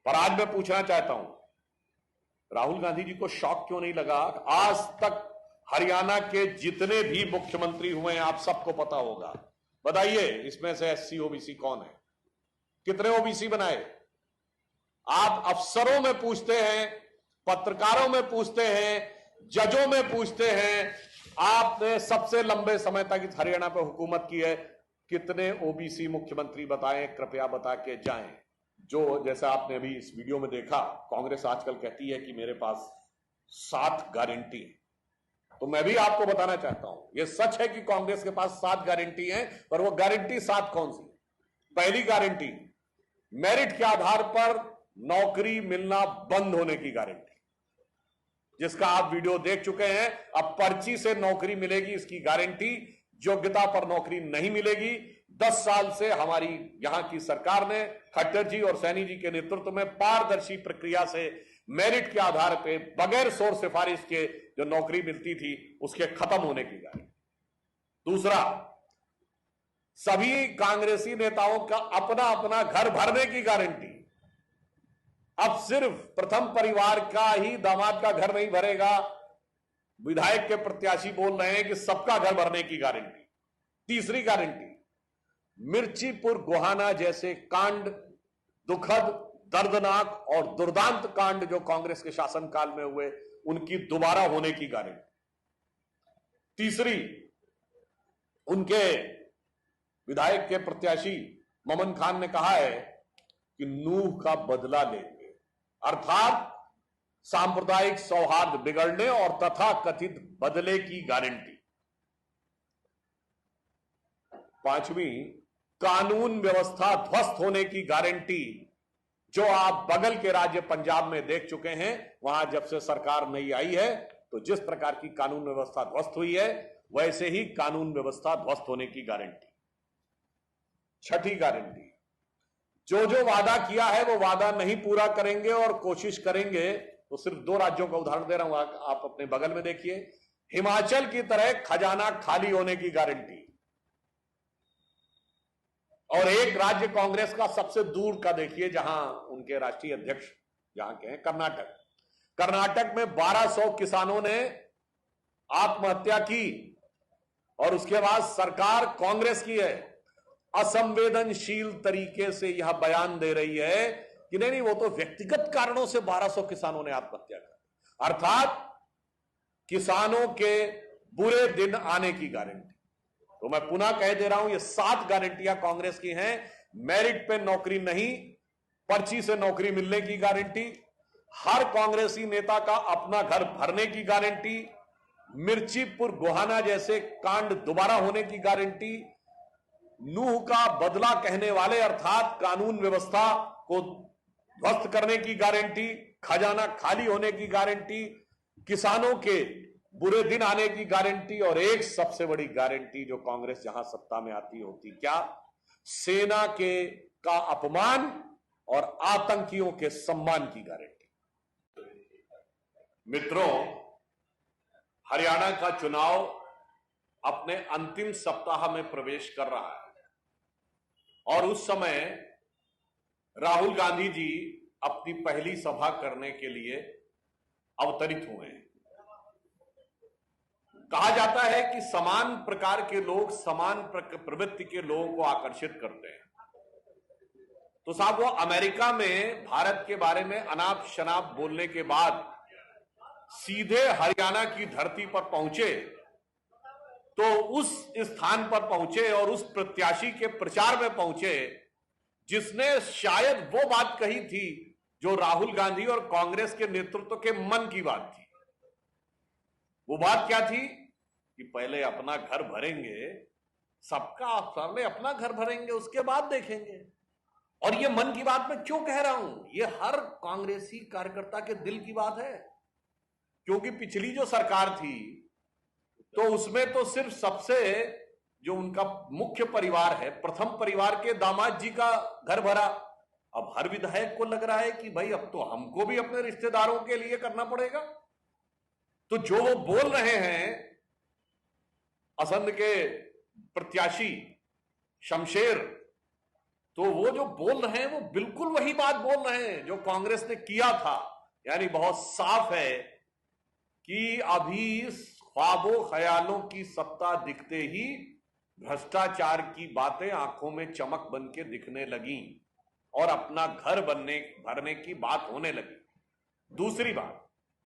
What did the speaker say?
पर आज मैं पूछना चाहता हूं, राहुल गांधी जी को शौक क्यों नहीं लगा? आज तक हरियाणा के जितने भी मुख्यमंत्री हुए हैं, आप सबको पता होगा। बताइए, इसमें से एससी ओबीसी कौन है? कितने ओबीसी बनाए? आप अफसरों में पूछते हैं, पत्रकारों में पूछते हैं, जजों में पूछते हैं, आपने सबसे लंबे समय तक इस हरियाणा पर हुकूमत की है, कितने ओबीसी मुख्यमंत्री बताएं, कृपया बता के जाएं। जो जैसा आपने अभी इस वीडियो में देखा, कांग्रेस आजकल कहती है कि मेरे पास 7 गारंटी है। तो मैं भी आपको बताना चाहता हूं, यह सच है कि कांग्रेस के पास 7 गारंटी है, पर वो गारंटी 7 कौन सी? पहली गारंटी, मेरिट के आधार पर नौकरी मिलना बंद होने की गारंटी, जिसका आप वीडियो देख चुके हैं। अब पर्ची से नौकरी मिलेगी, इसकी गारंटी। योग्यता पर नौकरी नहीं मिलेगी। 10 साल से हमारी यहां की सरकार ने खट्टर जी और सैनी जी के नेतृत्व में पारदर्शी प्रक्रिया से मेरिट के आधार पर बगैर शोर सिफारिश के जो नौकरी मिलती थी, उसके खत्म होने की गारंटी। दूसरा, सभी कांग्रेसी नेताओं का अपना अपना घर भरने की गारंटी। अब सिर्फ प्रथम परिवार का ही दामाद का घर नहीं भरेगा, विधायक के प्रत्याशी बोल रहे हैं कि सबका घर भरने की गारंटी। तीसरी गारंटी, मिर्चीपुर गोहाना जैसे कांड, दुखद, दर्दनाक और दुर्दांत कांड जो कांग्रेस के शासनकाल में हुए, उनकी दोबारा होने की गारंटी। तीसरी, उनके विधायक के प्रत्याशी मोमन खान ने कहा है कि नूह का बदला लेंगे, अर्थात सांप्रदायिक सौहार्द बिगड़ने और तथाकथित बदले की गारंटी। पांचवी, कानून व्यवस्था ध्वस्त होने की गारंटी, जो आप बगल के राज्य पंजाब में देख चुके हैं। वहां जब से सरकार नई आई है, तो जिस प्रकार की कानून व्यवस्था ध्वस्त हुई है, वैसे ही कानून व्यवस्था ध्वस्त होने की गारंटी। छठी गारंटी, जो जो वादा किया है वो वादा नहीं पूरा करेंगे और कोशिश करेंगे। तो सिर्फ 2 राज्यों का उदाहरण दे रहा हूं, आप अपने बगल में देखिए। हिमाचल की तरह खजाना खाली होने की गारंटी, और एक राज्य कांग्रेस का सबसे दूर का देखिए, जहां उनके राष्ट्रीय अध्यक्ष जहां के हैं, कर्नाटक। कर्नाटक में 1200 किसानों ने आत्महत्या की, और उसके बाद सरकार कांग्रेस की है, असंवेदनशील तरीके से यह बयान दे रही है कि नहीं, वो तो व्यक्तिगत कारणों से 1200 किसानों ने आत्महत्या कर, अर्थात किसानों के बुरे दिन आने की गारंटी। तो मैं पुनः कह दे रहा हूं, ये 7 गारंटियां कांग्रेस की हैं। मेरिट पे नौकरी नहीं, पर्ची से नौकरी मिलने की गारंटी, हर कांग्रेसी नेता का अपना घर भरने की गारंटी, मिर्चीपुर गोहाना जैसे कांड दोबारा होने की गारंटी, नूह का बदला कहने वाले अर्थात कानून व्यवस्था को ध्वस्त करने की गारंटी, खजाना खाली होने की गारंटी, किसानों के बुरे दिन आने की गारंटी, और एक सबसे बड़ी गारंटी जो कांग्रेस जहां सत्ता में आती होती, क्या? सेना के का अपमान और आतंकियों के सम्मान की गारंटी। मित्रों, हरियाणा का चुनाव अपने अंतिम सप्ताह में प्रवेश कर रहा है, और उस समय राहुल गांधी जी अपनी पहली सभा करने के लिए अवतरित हुए हैं। कहा जाता है कि समान प्रकार के लोग समान प्रवृत्ति के लोगों को आकर्षित करते हैं। तो साहब, वो अमेरिका में भारत के बारे में अनाप शनाप बोलने के बाद सीधे हरियाणा की धरती पर पहुंचे, तो उस स्थान पर पहुंचे और उस प्रत्याशी के प्रचार में पहुंचे जिसने शायद वो बात कही थी जो राहुल गांधी और कांग्रेस के नेतृत्व के मन की बात थी। वो बात क्या थी कि पहले अपना घर भरेंगे, सबका सामने अपना घर भरेंगे, उसके बाद देखेंगे। और ये मन की बात मैं क्यों कह रहा हूं? ये हर कांग्रेसी कार्यकर्ता के दिल की बात है, क्योंकि पिछली जो सरकार थी, तो उसमें तो सिर्फ सबसे जो उनका मुख्य परिवार है, प्रथम परिवार के दामाद जी का घर भरा। अब हर विधायक को लग रहा है कि भाई अब तो हमको भी अपने रिश्तेदारों के लिए करना पड़ेगा। तो जो वो बोल रहे हैं, असंध के प्रत्याशी शमशेर, तो वो जो बोल रहे हैं वो बिल्कुल वही बात बोल रहे हैं जो कांग्रेस ने किया था। यानी बहुत साफ है कि अभी ख्वाबों ख्यालों की सत्ता दिखते ही भ्रष्टाचार की बातें आंखों में चमक बन के दिखने लगी और अपना घर भरने की बात होने लगी। दूसरी बात,